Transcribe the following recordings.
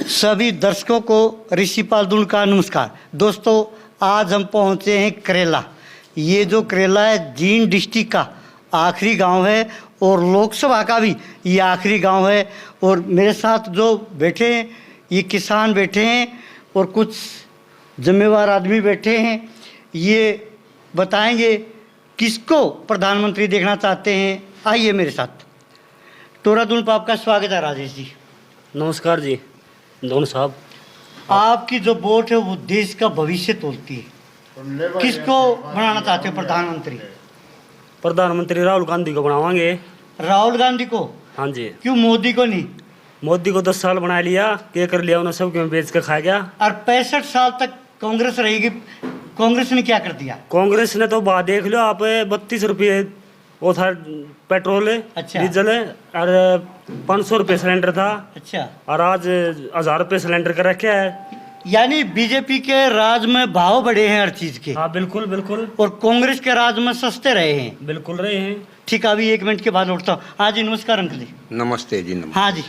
सभी दर्शकों को ऋषि पालदुन का नमस्कार। दोस्तों, आज हम पहुंचे हैं करेला। ये जो करेला है जींद डिस्ट्रिक्ट का आखिरी गांव है और लोकसभा का भी ये आखिरी गांव है। और मेरे साथ जो बैठे हैं ये किसान बैठे हैं और कुछ जिम्मेवार आदमी बैठे हैं। ये बताएंगे किसको प्रधानमंत्री देखना चाहते हैं। आइए मेरे साथ। टोरादुन पर आपका स्वागत है राजेश जी। नमस्कार जी दोनों साहब। आपकी जो वोट है वो देश का भविष्य तोलती है। किसको बनाना चाहते हो प्रधानमंत्री? प्रधानमंत्री राहुल गांधी को बनावांगे। राहुल गांधी को? हाँ जी। क्यों मोदी को नहीं? मोदी को 10 साल बना लिया, क्या कर लिया उन्होंने, सब क्यों बेच के खा गया। और 65 साल तक कांग्रेस रहेगी। कांग्रेस ने क्या कर दिया? कांग्रेस ने तो बात देख लो आप, 32 रुपये वो था पेट्रोल, अच्छा। डीजल और 500 रुपये सिलेंडर था। अच्छा। और आज 1000 रुपये सिलेंडर का रखा है। यानी बीजेपी के राज में भाव बढ़े हैं हर चीज के। हाँ बिल्कुल बिल्कुल। और कांग्रेस के राज में सस्ते रहे हैं। बिल्कुल रहे हैं। ठीक है, अभी 1 मिनट के बाद उठता हूँ। हाँ जी, नमस्कार अंकल जी। नमस्ते जी। नमस्ते। हाँ जी,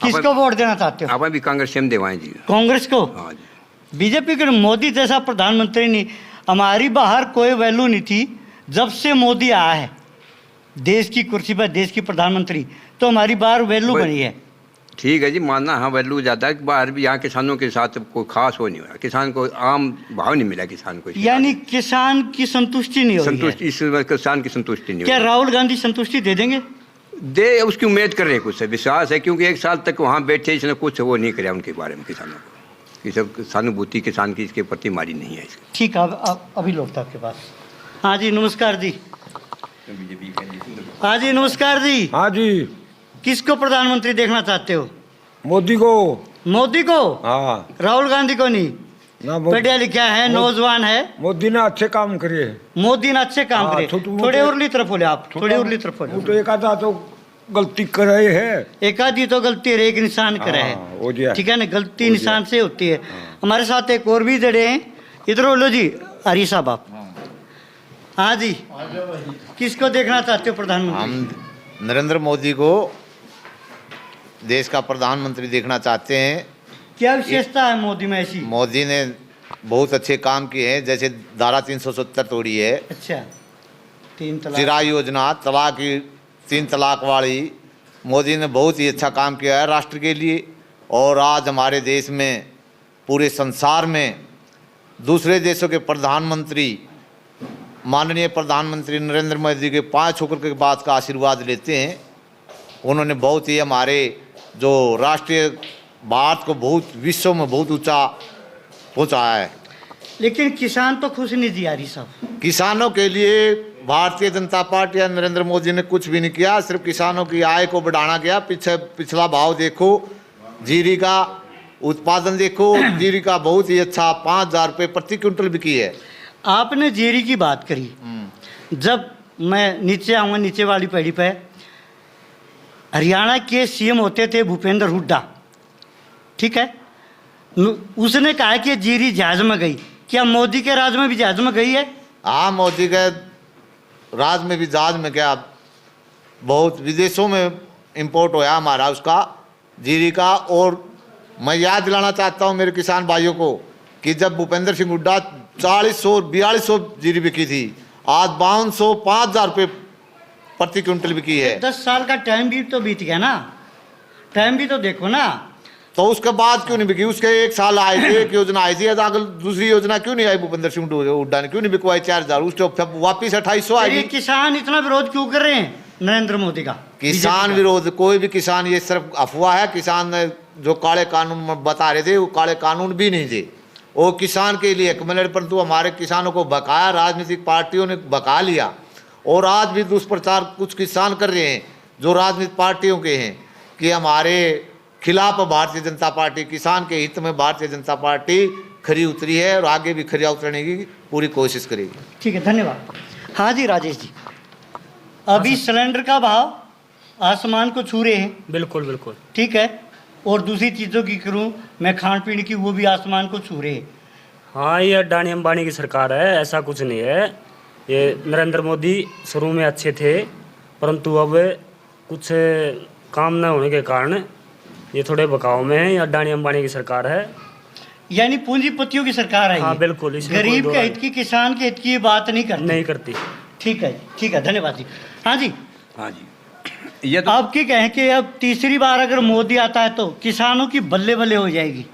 किसको वोट देना चाहते हो? आप भी कांग्रेस में देवाएं जी। कांग्रेस को? हाँ जी। बीजेपी के मोदी जैसा प्रधानमंत्री नहीं। हमारी बाहर कोई वैल्यू नहीं थी। जब से मोदी आया है देश की कुर्सी पर, देश की प्रधानमंत्री, तो हमारी बाहर वैल्यू बनी है। ठीक है जी, मानना हाँ वैल्यू ज़्यादा है। बाहर भी यहाँ किसानों के साथ कोई खास वो नहीं हो रहा। किसान को आम भाव नहीं मिला किसान को। यानी किसान की संतुष्टि नहीं हो रही है। संतुष्टि इस किसान की संतुष्टि नहीं हो क्या रही। राहुल गांधी संतुष्टि दे देंगे? दे उसकी उम्मीद कर रहे हैं, कुछ विश्वास है, क्योंकि 1 साल तक वहाँ बैठे इसने कुछ वो नहीं किया उनके बारे में किसानों को। कि सब सहानुभूति किसान की इसके प्रति मारी नहीं है इसकी। ठीक है, अभी लौटता आपके पास। हाँ जी, नमस्कार जी। हाँ जी, नमस्कार जी। हाँ जी। किसको प्रधानमंत्री देखना चाहते हो? मोदी को। मोदी को? हाँ। राहुल गांधी को नहीं? ना पढ़ा लिखा है, नौजवान है। मोदी ने अच्छे काम करे। मोदी ने अच्छे काम करे। थोड़े उरली तरफ बोले आप, थोड़े उरली तरफ बोले। वो तो एक आधा तो गलती करे है। एक आधी तो गलती है, एक इंसान करे है। ठीक है ना, गलती इंसान से होती है। हमारे साथ एक और भी जड़े हैं। इधर बोलो जी, हरी साहब आप। हाँ जी, किसको देखना चाहते हो प्रधानमंत्री? हम नरेंद्र मोदी को देश का प्रधानमंत्री देखना चाहते हैं। क्या विशेषता है मोदी में ऐसी? मोदी ने बहुत अच्छे काम किए हैं, जैसे धारा 370 तोड़ी है। अच्छा, 3 तलाक चिरा योजना, तलाक की 3 तलाक वाली। मोदी ने बहुत ही अच्छा काम किया है राष्ट्र के लिए। और आज हमारे देश में, पूरे संसार में दूसरे देशों के प्रधानमंत्री माननीय प्रधानमंत्री नरेंद्र मोदी के 5 होकर के बाद का आशीर्वाद लेते हैं। उन्होंने बहुत ही हमारे जो राष्ट्रीय भारत को बहुत विश्व में बहुत ऊंचा पहुंचाया है। लेकिन किसान तो खुश नहीं जी हरी साहब। किसानों के लिए भारतीय जनता पार्टी या नरेंद्र मोदी ने कुछ भी नहीं किया। सिर्फ किसानों की आय को बढ़ाना गया। पिछला भाव देखो, जीरी का उत्पादन देखो, जीरी का बहुत ही अच्छा 5000 रुपये प्रति क्विंटल बिकी है। आपने जीरी की बात करी। जब मैं नीचे आऊँगा, नीचे वाली पीढ़ी पे, हरियाणा के सीएम होते थे भूपेंद्र हुड्डा, ठीक है, उसने कहा कि जीरी जहाज में गई। क्या मोदी के राज में भी जहाज में गई है? हाँ, मोदी के राज में भी जहाज में गया। बहुत विदेशों में इंपोर्ट होया हमारा उसका जीरी का। और मैं याद दिलाना चाहता हूँ मेरे किसान भाइयों को कि जब भूपेंद्र सिंह हुड्डा 4200 जीरी बिकी थी, आज 5200 5000 रुपये प्रति क्विंटल बिकी है। 10 साल का टाइम भी तो बीत गया ना, टाइम भी तो देखो ना। तो उसके बाद क्यों नहीं बिकी? उसके 1 साल आए थे, एक योजना आई थी, अगर दूसरी योजना क्यों नहीं आई? भूपेंद्र सिंह हुड्डा ने क्यों नहीं बिकवाई 4000? उसके वापिस 2800 आई। किसान इतना विरोध क्यों कर रहे हैं नरेंद्र मोदी का? किसान विरोध कोई भी किसान, ये सिर्फ अफवाह है। किसान जो काले कानून बता रहे थे वो काले कानून भी नहीं थे। वो किसान के लिए मिले, परंतु हमारे किसानों को बकाया राजनीतिक पार्टियों ने बका लिया। और आज भी दुष्प्रचार कुछ किसान कर रहे हैं जो राजनीतिक पार्टियों के हैं कि हमारे खिलाफ भारतीय जनता पार्टी, किसान के हित में भारतीय जनता पार्टी खरी उतरी है और आगे भी खरी उतरने की पूरी कोशिश करेगी। ठीक है, धन्यवाद। हाँ जी राजेश जी, अभी सिलेंडर का भाव आसमान को छू रहे हैं। बिल्कुल बिल्कुल। ठीक है, और दूसरी चीज़ों की करूं मैं, खान पीने की, वो भी आसमान को छू रहे हैं। हाँ, ये अडानी अंबानी की सरकार है, ऐसा कुछ नहीं है। ये नरेंद्र मोदी शुरू में अच्छे थे, परंतु अब कुछ काम न होने के कारण ये थोड़े बकाव में है, ये अडानी अंबानी की सरकार है। यानी पूंजीपतियों की सरकार है हाँ ये। बिल्कुल, इसमें कोई गरीब दो के राय हित की, किसान के हित की ये बात नहीं करती। नहीं करती। ठीक है, ठीक है, धन्यवाद जी। हाँ जी, हाँ जी, ये तो आप क्या कहें कि अब तीसरी बार अगर मोदी आता है तो किसानों की बल्ले बल्ले हो जाएगी?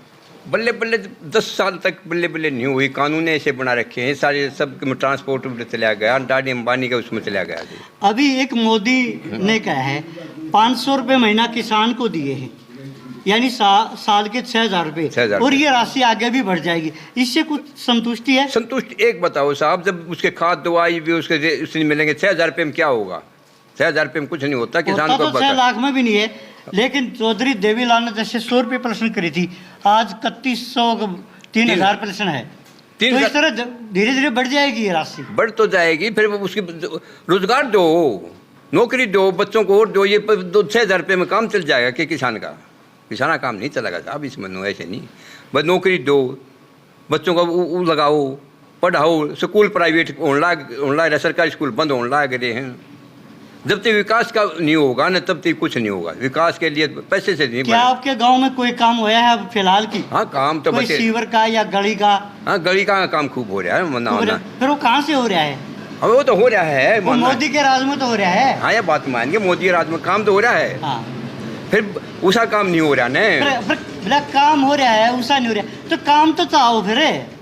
बल्ले बल्ले 10 साल तक बल्ले बल्ले नहीं हुई। कानून ऐसे बना रखे हैं सारे, सब ट्रांसपोर्ट में चला गया, अडानी अंबानी का उसमें चला गया। अभी एक मोदी ने कहा है 500 रुपये महीना किसान को दिए हैं, यानी साल के 6,000 रुपये, 6,000 और ये राशि आगे भी बढ़ जाएगी। इससे कुछ संतुष्टि है? संतुष्ट एक बताओ साहब, जब उसके खाद दवाई भी उसने मिलेंगे, 6,000 रुपये में क्या होगा? 6,000 रुपये में कुछ नहीं होता किसान होता को। तो 6 लाख में भी नहीं है, लेकिन चौधरी देवीलाल ने जैसे 100 रुपये पेंशन करी थी, आज 3100 3,000 पेंशन है। तो इस तरह धीरे धीरे बढ़ जाएगी ये राशि। बढ़ तो जाएगी, फिर उसकी रोजगार दो, नौकरी दो, बच्चों को और दो, ये 6,000 रुपये में काम चल जाएगा कि किसान का? किसान का काम नहीं चलेगा साहब इसमें, ऐसे नहीं। बस नौकरी दो, बच्चों को वो लगाओ, पढ़ाओ, स्कूल प्राइवेट होने लग, सरकारी स्कूल बंद होने लग रहे हैं। जब तक विकास का नहीं होगा ना, तब तक कुछ नहीं होगा। विकास के लिए पैसे से नहीं क्या आपके गांव में कोई काम होया है अब फिलहाल की? हाँ, काम तो कोई बचे। सीवर का या गली का? हाँ, गली का काम खूब हो रहा है, मना होना। फिर वो कहाँ से हो रहा है? अब वो तो हो रहा है, वो मोदी के राज में तो हो रहा है। हाँ, ये बात मानिए, मोदी राज में काम तो हो रहा है। हाँ, फिर उषा काम नहीं हो रहा ना। फिर काम हो रहा है, उषा नहीं हो रहा है, तो काम तो चाहो फिर।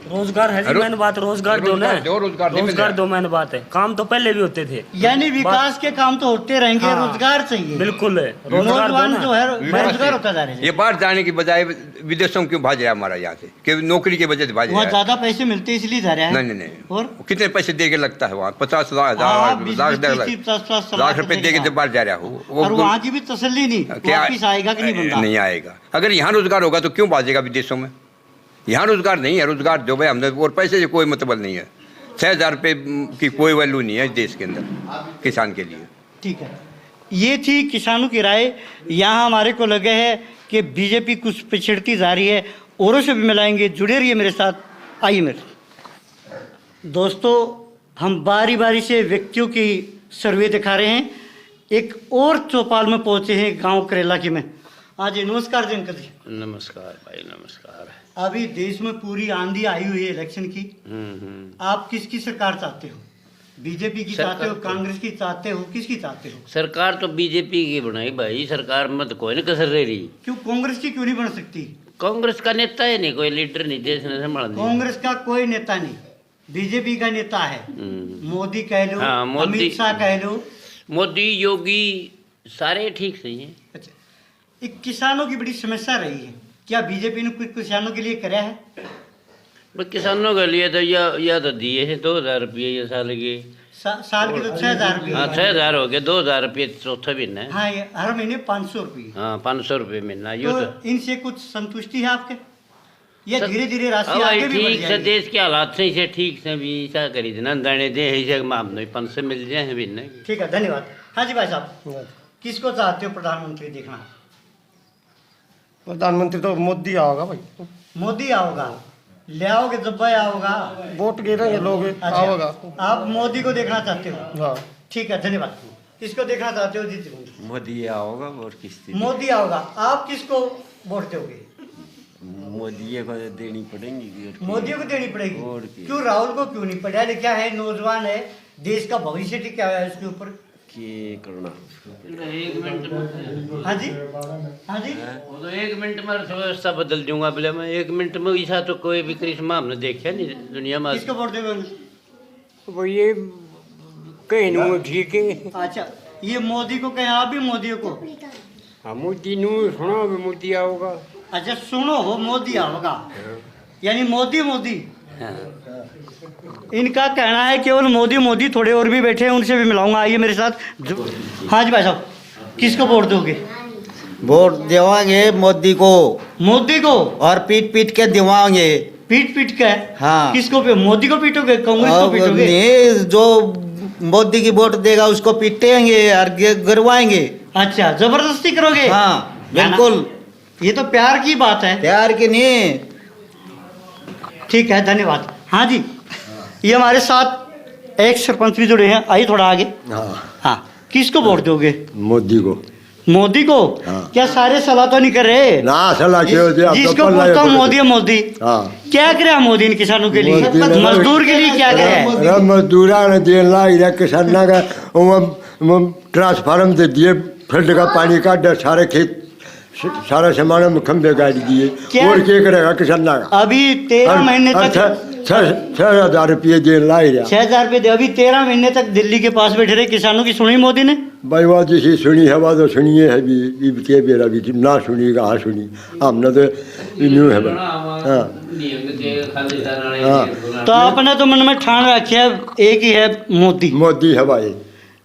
रोजगार है जी, मैंने बात रोजगार दो ना, रोजगार दो मैंने बात है। काम तो पहले भी होते थे, यानी विकास के काम तो होते रहेंगे। हाँ, रोजगार चाहिए। बिल्कुल है, रोजगार नौजवान जो है बेरोजगार होता जा रहे हैं। ये बाहर जाने की बजाय विदेशों में क्यों भाज रहा है हमारा यहाँ से? कि नौकरी की वजह से भाज रहा वहाँ है। ज्यादा पैसे मिलते हैं इसलिए जा रहा है। नहीं नहीं नहीं, और कितने पैसे दे के लगता है वहाँ? 50 लाख, हाँ, हजार, 20, लाख, 30, लाख रुपए दे के बाहर जा रहा हो। और वहाँ की भी तसल्ली नहीं, वापिस आएगा कि नहीं बंदा? नहीं आएगा। अगर यहाँ रोजगार होगा तो क्यों भाजेगा विदेशों में? यहाँ रोजगार नहीं है, रोजगार दो भाई हमने, और पैसे से कोई मतलब नहीं है। 6,000 रुपये की कोई वैल्यू नहीं है इस देश के अंदर किसान के लिए। ठीक है, ये थी किसानों की राय। यहाँ हमारे को लगे है कि बीजेपी कुछ पिछड़ती जा रही है। औरों से भी मिलाएंगे, जुड़े रहिए मेरे साथ। आइए मेरे दोस्तों, हम बारी बारी से व्यक्तियों की सर्वे दिखा रहे हैं। एक और चौपाल में पहुँचे हैं, गाँव करेला की में। हाँ जी, नमस्कार जी अंकल जी। नमस्कार भाई, नमस्कार। अभी देश में पूरी आंधी आई हुई है इलेक्शन की। आप किसकी सरकार चाहते हो? बीजेपी की चाहते हो, कांग्रेस की चाहते हो, किसकी चाहते हो? सरकार तो बीजेपी की बनाई भाई, सरकार में तो कोई नहीं कसर रही। क्यों कांग्रेस की क्यों नहीं बन सकती? कांग्रेस का नेता है नहीं, कोई लीडर नहीं देश ने संभाल। कांग्रेस का कोई नेता नहीं, बीजेपी का नेता है। मोदी कह लो, हाँ, मोदी, अमित शाह कह लो, मोदी, योगी, सारे ठीक सही हैं। अच्छा, एक किसानों की बड़ी समस्या रही है, क्या बीजेपी ने कुछ किसानों के लिए करा है? किसानों के लिए तो या तो दिए हैं 2,000 रुपये ये साल के। साल के तो 6,000 रुपये। हाँ, 6,000 हो गए, 2,000 रुपये चौथा महीना है। हाँ, ये हर महीने 500 रुपये। हाँ, 500 रुपये महीना। यो तो इनसे कुछ संतुष्टि है आपके? या धीरे धीरे राशि अब आगे भी बढ़ ठीक से जाएगी? देश के हालात से इसे ठीक से भी ऐसा करी देना, दाने दे ऐसे मामले 500 मिल जाए भी नहीं। ठीक है, धन्यवाद। हाँ जी भाई साहब, किसको चाहते हो प्रधानमंत्री देखना? प्रधानमंत्री तो मोदी आओगा भाई। मोदी आओगा, ले आओगे जब भाई आओगा, वोट गिरेंगे लोग, आओगा। अच्छा, आप मोदी को देखना चाहते हो? हाँ, ठीक है, धन्यवाद। किसको देखना चाहते हो जी? मोदी आओगा और किस मोदी आओगा। आप किसको वोट दोगे? मोदी को देनी पड़ेगी। मोदी को देनी पड़ेगी। और की। क्यों राहुल को क्यों नहीं? पढ़ा लिखा है, नौजवान है, देश का भविष्य टिका हुआ है उसके ऊपर। के करना 1 मिनट में। हाँ जी, हाँ जी, वो तो 1 मिनट में अर्थव्यवस्था बदल दूंगा। बोले मैं 1 मिनट में ऐसा तो कोई भी करिश्मा हमने देखा नहीं दुनिया में। किसको वोट दोगे? वो ये कहना ठीक है। अच्छा, ये मोदी को कहें, आप भी मोदी को? हाँ, मोदी नू सुना भी मोदी आओगा। अच्छा, सुनो हो, मोदी आओगा, यानी मोदी मोदी। इनका कहना है केवल मोदी मोदी। थोड़े और भी बैठे हैं, उनसे भी मिलाऊंगा। आइए मेरे साथ। हाँ जी भाई साहब, किसको वोट दोगे? वोट देवाएंगे मोदी को। मोदी को? और पीट पीट के दिवाएंगे। पीट पीट के? हाँ। किसको पे? मोदी को पीटोगे, कांग्रेस को पीटोगे? नहीं, जो मोदी की वोट देगा उसको पीटेंगे और गिरवाएंगे। अच्छा, जबरदस्ती करोगे? हाँ, बिल्कुल। ये तो प्यार की बात है। प्यार की नहीं। ठीक है, धन्यवाद। हाँ जी, ये हमारे साथ एक सरपंच भी जुड़े हैं। आइए थोड़ा आगे। हाँ, किसको वोट दोगे? मोदी को। मोदी को हाँ। क्या सारे सलाह तो नहीं कर रहे? ना सलाह क्यों दे, अब तो जिसको पल्ला पूछता हूँ है मोदी है मोदी। हाँ। क्या करे मोदी ने किसानों के लिए, मोदी ने- मजदूर के लिए क्या करे? अरे मजदूरा ने देन ला इधर किसाना का वो ट्रांसफार्म दे दिए, फील्ड का पानी का सारे खेत सारा सामान में खंभे गाड़ दिए। क्या- और क्या करेगा किसाना का? अभी 13 महीने तक 6,000 रुपये देन ला ही रहा। 6,000 रुपये दे, अभी 13 महीने तक दिल्ली के पास बैठे रहे किसानों की, सुनी मोदी ने? भाई बात जैसी सुनी है बात तो सुनिए है भी, ये के बेरा भी ना सुनी कहाँ सुनी, हमने तो न्यू है भाई। हाँ हाँ। तो आपने तो मन में ठान रखा है एक ही है मोदी। मोदी है भाई।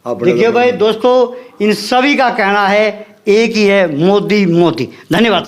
अपने देखिए तो- भाई दोस्तों, इन सभी का कहना है एक ही है, मोदी मोदी। धन्यवाद।